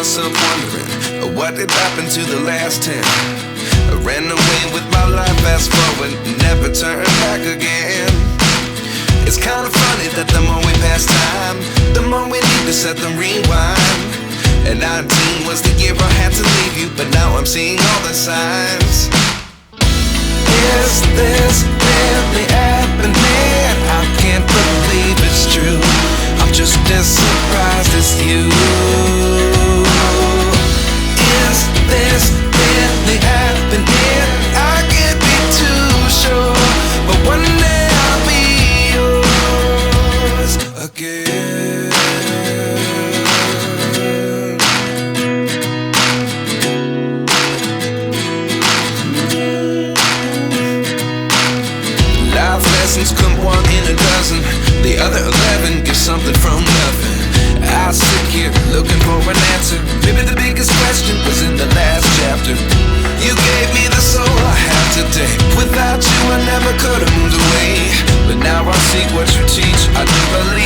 myself wondering, what did happen to the last 10? I ran away with my life, fast forward, never turn back again. It's kind of funny that the more we pass time, the more we need to set them rewind. And 19 was the year I had to leave you, but now I'm seeing all the signs. Is this really happening? I can't believe it's true. I'm just as surprised as you. Is this really happening? I can't be too sure, but one day I'll be yours again. Life lessons come one in a dozen. The other 11 get something from nothing. I sit here looking for an answer. Maybe the biggest question was in the last chapter. You gave me the soul I have today. Without you I never could have moved away, but now I see what you teach. I do believe